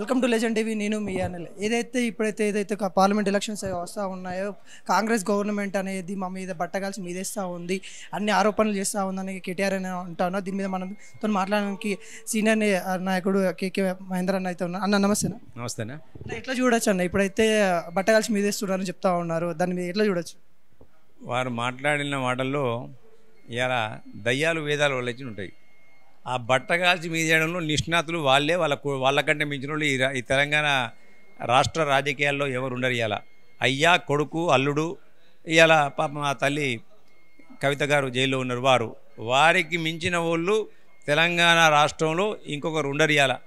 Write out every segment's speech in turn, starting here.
Welcome to legend TV. నేను మీ అనిల్. ఏదైతే parliament elections వస్తూ ఉన్నాయో, కాంగ్రెస్ గవర్నమెంట్ అనేది మా మీద బట్టగాల్చి మీదేస్తూ ఉంది, అన్ని ఆరోపణలు చేస్తూ ఉందని కేటీఆర్ అని అంటున్నా. దీని మీద మనతో మాట్లాడడానికి సీనియర్ నాయకుడు కేకే మహేందర్ అన్న అయితే ఉన్నారు. అన్న నమస్తే. నమస్తేనా. ఎట్లా చూడొచ్చు అన్న, ఇప్పుడైతే బట్టగాల్చి మీదేస్తున్నారని చెప్తా ఉన్నారు, దాని మీద ఎట్లా చూడొచ్చు? వారు మాట్లాడిన మాటల్లో ఇలా దయ్యాలు వేదాలు వాళ్ళకి ఉంటాయి. ఆ బట్టగాల్చి మీదేయడంలో నిష్ణాతులు వాళ్ళే, వాళ్ళకంటే మించిన వాళ్ళు ఈ తెలంగాణ రాష్ట్ర రాజకీయాల్లో ఎవరు ఉండరు. ఇలా అయ్యా కొడుకు అల్లుడు ఇలా పాప మా తల్లి కవిత గారు జైల్లో ఉన్నారు. వారికి మించిన వాళ్ళు తెలంగాణ రాష్ట్రంలో ఇంకొకరు ఉండరు. ఇలా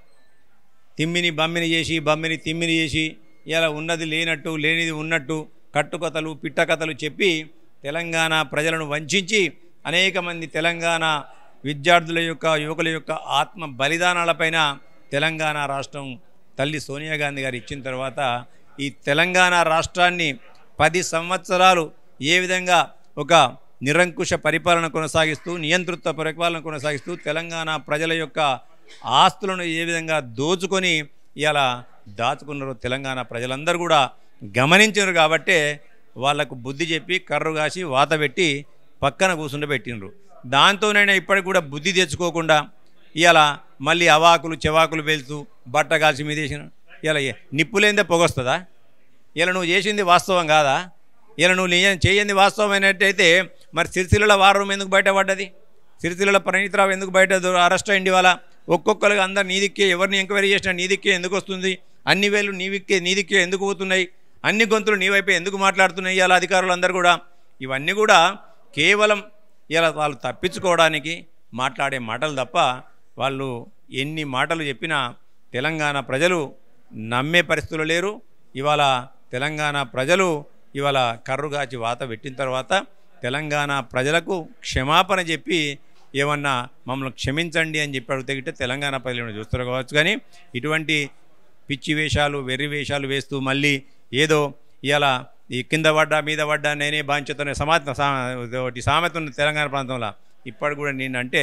తిమ్మిని బమ్మిని చేసి బమ్మిని తిమ్మిని చేసి ఇలా ఉన్నది లేనట్టు లేనిది ఉన్నట్టు కట్టుకథలు పిట్టకథలు చెప్పి తెలంగాణ ప్రజలను వంచి అనేక మంది తెలంగాణ విద్యార్థుల యొక్క యువకుల యొక్క ఆత్మ బలిదానాలపైన తెలంగాణ రాష్ట్రం తల్లి సోనియా గాంధీ గారు ఇచ్చిన తర్వాత ఈ తెలంగాణ రాష్ట్రాన్ని 10 సంవత్సరాలు ఏ విధంగా ఒక నిరంకుశ పరిపాలన కొనసాగిస్తూ నియంతృత్వ పరిపాలన కొనసాగిస్తూ తెలంగాణ ప్రజల యొక్క ఆస్తులను ఏ విధంగా దోచుకొని ఇలా దాచుకున్నారో తెలంగాణ ప్రజలందరూ కూడా గమనించారు. కాబట్టే వాళ్లకు బుద్ధి చెప్పి కర్రు కాసి వాత పెట్టి పక్కన కూర్చుండబెట్టినరు. దాంతోనైనా ఇప్పటికి కూడా బుద్ధి తెచ్చుకోకుండా ఇలా మళ్ళీ అవాకులు చెవాకులు వెళ్తూ బట్ట కాల్చి మీదేసిన ఇలా నిప్పులేందే పొగొస్తుందా? ఇలా నువ్వు చేసింది వాస్తవం కాదా? ఇలా నువ్వు చేయంది వాస్తవమైనట్టయితే మరి సిరిసిల్ల వార్ రూమ్ ఎందుకు బయటపడ్డది? సిరిసిల్ల ప్రణీతరావు ఎందుకు బయట అరెస్ట్ అయింది? వాళ్ళ ఒక్కొక్కరుగా అందరు నీదిక్కే, ఎవరిని ఎంక్వైరీ చేసినా నీదిక్కే ఎందుకు వస్తుంది? అన్ని వేలు నీదిక్కే ఎందుకు పోతున్నాయి? అన్ని గొంతులు నీ వైపే ఎందుకు మాట్లాడుతున్నాయి? ఇలా అధికారులు అందరూ కూడా ఇవన్నీ కూడా కేవలం ఇలా వాళ్ళు తప్పించుకోవడానికి మాట్లాడే మాటలు తప్ప వాళ్ళు ఎన్ని మాటలు చెప్పినా తెలంగాణ ప్రజలు నమ్మే పరిస్థితులు లేరు. ఇవాళ తెలంగాణ ప్రజలు ఇవాళ కర్రుగాచి వాత పెట్టిన తర్వాత తెలంగాణ ప్రజలకు క్షమాపణ చెప్పి ఏమన్నా మమ్మల్ని క్షమించండి అని చెప్పి అడిగితే తెలంగాణ ప్రజలను చూస్తారు కావచ్చు. కానీ ఇటువంటి పిచ్చి వేషాలు వెర్రి వేషాలు వేస్తూ మళ్ళీ ఏదో ఇలా ఈ కింద పడ్డా మీద పడ్డా నేనే బాంఛతోనే ఒకటి సామెత ఉంది తెలంగాణ ప్రాంతంలో. ఇప్పటి కూడా నేనంటే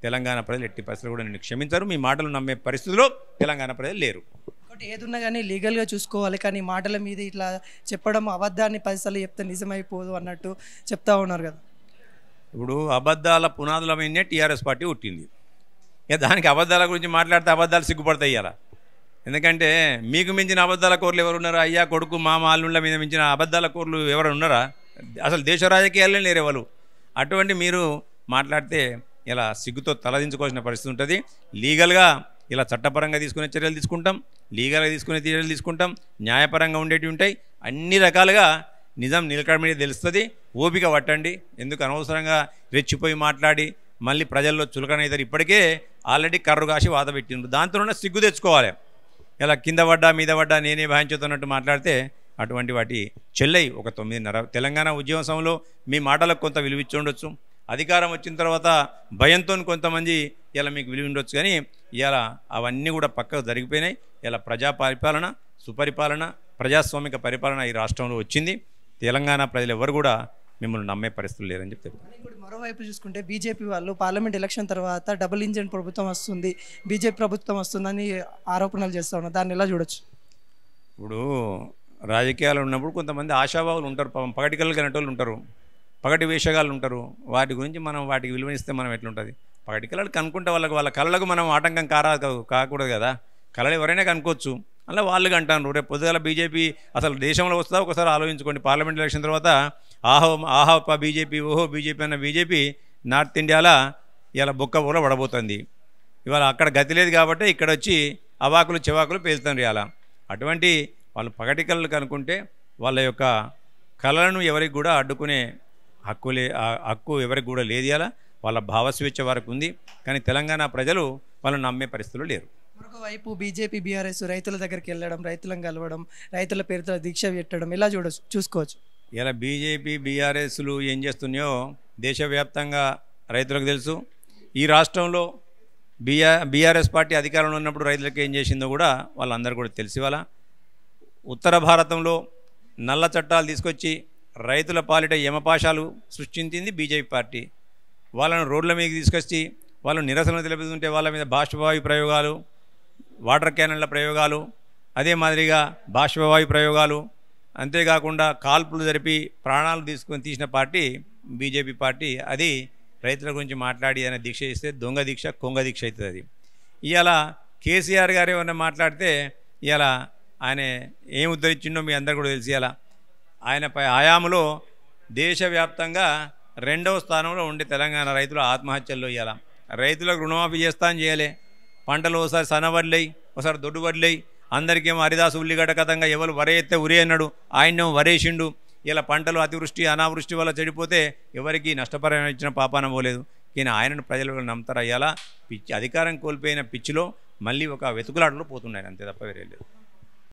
తెలంగాణ ప్రజలు ఎట్టి పరిస్థితులు కూడా నేను క్షమించరు. మీ మాటలు నమ్మే పరిస్థితుల్లో తెలంగాణ ప్రజలు లేరు. ఒకటి ఏదున్నా కానీ లీగల్గా చూసుకోవాలి, కానీ మాటల మీద ఇట్లా చెప్పడం అబద్ధాన్ని 10 సార్లు చెప్తే నిజమైపోదు అన్నట్టు చెప్తా ఉన్నారు కదా. ఇప్పుడు అబద్ధాల పునాదుల మీదనే టీఆర్ఎస్ పార్టీ పుట్టింది. ఇక దానికి అబద్ధాల గురించి మాట్లాడితే అబద్ధాలు సిగ్గుపడతాయి. అలా ఎందుకంటే మీకు మించిన అబద్ధాల కోర్లు ఎవరు ఉన్నారా? అయ్యా కొడుకు మామ అల్లుళ్ళ మీద మించిన అబద్ధాల కోర్లు ఎవరు ఉన్నారా? అసలు దేశ రాజకీయాలే లేరే వాళ్ళు. అటువంటి మీరు మాట్లాడితే ఇలా సిగ్గుతో తలదించుకోవాల్సిన పరిస్థితి ఉంటుంది. లీగల్గా ఇలా చట్టపరంగా తీసుకునే చర్యలు తీసుకుంటాం, లీగల్గా తీసుకునే చర్యలు తీసుకుంటాం, న్యాయపరంగా ఉండేటివి ఉంటాయి. అన్ని రకాలుగా నిజం నిలకడ మీద తెలుస్తుంది. ఓపిక పట్టండి. ఎందుకు అనవసరంగా రెచ్చిపోయి మాట్లాడి మళ్ళీ ప్రజల్లో చులకనైతారు. ఇప్పటికే ఆల్రెడీ కర్రు కాసి వాత పెట్టిండ్రు. దాంతోనే సిగ్గు తెచ్చుకోవాలి. ఇలా కింద పడ్డా మీద పడ్డా నేనే భావించుతున్నట్టు మాట్లాడితే అటువంటి వాటి చెల్లై ఒక 9:30 తెలంగాణ ఉద్యమ సమయంలో మీ మాటలకు కొంత విలువిచ్చి ఉండొచ్చు. అధికారం వచ్చిన తర్వాత భయంతో కొంతమంది ఇలా మీకు విలువ ఉండొచ్చు. కానీ ఇలా అవన్నీ కూడా పక్కకు జరిగిపోయినాయి. ఇలా ప్రజా పరిపాలన, సుపరిపాలన, ప్రజాస్వామిక పరిపాలన ఈ రాష్ట్రంలో వచ్చింది. తెలంగాణ ప్రజలు ఎవరు కూడా మిమ్మల్ని నమ్మే పరిస్థితులు లేరని చెప్తారు. మరోవైపు చూసుకుంటే బీజేపీ వాళ్ళు పార్లమెంట్ ఎలక్షన్ తర్వాత డబుల్ ఇంజిన్ ప్రభుత్వం వస్తుంది, బీజేపీ ప్రభుత్వం వస్తుందని ఆరోపణలు చేస్తూ ఉన్నారు. దాన్ని ఎలా చూడొచ్చు? ఇప్పుడు రాజకీయాలు ఉన్నప్పుడు కొంతమంది ఆశావాహులు ఉంటారు, పగటికలు కనేటోళ్ళు ఉంటారు, పగటి వేషగాళ్ళు ఉంటారు. వాటి గురించి మనం వాటికి విలువనిస్తే మనం ఎట్లుంటుంది? పగటి కళలు కనుక్కుంటే వాళ్ళ కళలకు మనం ఆటంకం కాకూడదు కదా. కళలు ఎవరైనా కనుక్కోవచ్చు. అలా వాళ్ళుగా అంటారు. రేపు పొద్దుగాల బీజేపీ అసలు దేశంలో వస్తుందా ఒకసారి ఆలోచించుకోండి. పార్లమెంట్ ఎలక్షన్ తర్వాత ఆహో బీజేపీ ఓహో బీజేపీ అన్న బీజేపీ నార్త్ ఇండియాలో ఇలా బొక్క కూడా పడబోతుంది. ఇవాళ అక్కడ గతి లేదు కాబట్టి ఇక్కడ వచ్చి అవాకులు చెవాకులు పేలుతుంది. అలా అటువంటి వాళ్ళు పగటి కళలు కనుక్కుంటే వాళ్ళ యొక్క కళలను ఎవరికి కూడా అడ్డుకునే హక్కు ఎవరికి కూడా లేదు. అలా వాళ్ళ భావస్వేచ్ఛ వరకు ఉంది. కానీ తెలంగాణ ప్రజలు వాళ్ళని నమ్మే పరిస్థితులు లేరు. మరొక వైపు బీజేపీ బీఆర్ఎస్ రైతుల దగ్గరికి వెళ్ళడం, రైతులను కలవడం, రైతుల పేరుతో దీక్ష పెట్టడం ఇలా చూసుకోవచ్చు. ఇలా బీజేపీ బీఆర్ఎస్లు ఏం చేస్తున్నాయో దేశవ్యాప్తంగా రైతులకు తెలుసు. ఈ రాష్ట్రంలో బీఆర్ఎస్ పార్టీ అధికారంలో ఉన్నప్పుడు రైతులకు ఏం చేసిందో కూడా వాళ్ళందరూ కూడా తెలిసి. వాళ్ళ ఉత్తర భారతంలో నల్ల చట్టాలు తీసుకొచ్చి రైతుల పాలిట యమపాశాలు సృష్టించింది బీజేపీ పార్టీ. వాళ్ళను రోడ్ల మీదకి తీసుకొచ్చి వాళ్ళు నిరసన తెలుపుతుంటే వాళ్ళ మీద బాష్పవాయు ప్రయోగాలు, వాటర్ క్యానన్ల ప్రయోగాలు, అదే మాదిరిగా బాష్పవాయు ప్రయోగాలు, అంతేకాకుండా కాల్పులు జరిపి ప్రాణాలు తీసిన పార్టీ బీజేపీ పార్టీ. అది రైతుల గురించి మాట్లాడి అనే దీక్ష చేస్తే దొంగ దీక్ష, కొంగ దీక్ష అవుతుంది. అది ఇవాళ కేసీఆర్ గారు ఏమన్నా మాట్లాడితే ఇవాళ ఆయన ఏం ఉద్ధరించిండో మీ అందరు కూడా తెలిసి, ఇవాళ ఆయన హయాంలో దేశవ్యాప్తంగా 2వ స్థానంలో ఉండే తెలంగాణ రైతుల ఆత్మహత్యల్లో ఇవాళ రైతులకు రుణమాఫీ చేస్తా అని చేయలే. పంటలు ఒకసారి సన్నవడ్లయి, ఒకసారి దొడ్డుబడ్లయి. అందరికేమో హరిదాసు ఉల్లిగడ్డ కథంగా ఎవరు వరే ఎత్తే ఉరి అన్నాడు, ఆయనేమో వరేసిండు. ఇలా పంటలు అతివృష్టి అనావృష్టి వల్ల చెడిపోతే ఎవరికి నష్టపరిహారం ఇచ్చిన పాపాన పోలేదు. కానీ ఆయనను ప్రజలు నమ్ముతారు. అయ్యాలా పిచ్చి అధికారం కోల్పోయిన పిచ్చిలో మళ్ళీ ఒక వెతుకులాటలో పోతున్నాయి, అంతే తప్ప వేరే లేదు.